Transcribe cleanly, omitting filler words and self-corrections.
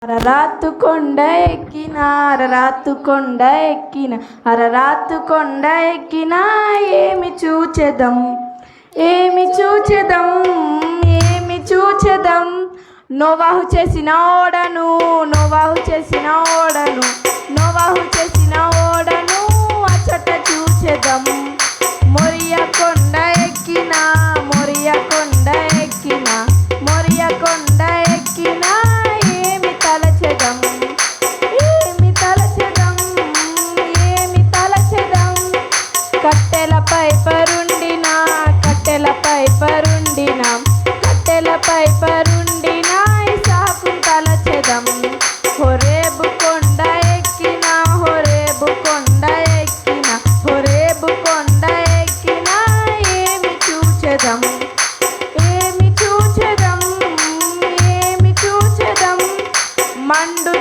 అరరాతు కొండ ఎక్కిన అరరాతు కొండ ఎక్కిన అరరాతు కొండ ఎక్కిన ఏమి చూచెదం ఏమి చూచెదం ఏమి చూచెదం నోవాహు చేసిన ఓడను నోవాహు చేసిన ఓడను నోవాహు చేసిన ఓడను అచ్చట చూచెదం మొరియా కొండ ఎక్కిన మొరియా కొండ ఎక్కిన మొరియా కొండ ఎక్కిన ఏమి తలచెదం ఏమి తలచెదం ఏమి తలచెదం కట్టెలపై పరుండిన కట్టెలపై పరుండిన కట్టెలపై పరుండిన ఇసాకును తలచెదం హోరేబు కొండ ఎక్కిన హోరేబు కొండ ఎక్కిన హోరేబు కొండ ఎక్కిన ఏమి చూచెదం ఏమి చూచెదం ఏమి చూచెదం మండు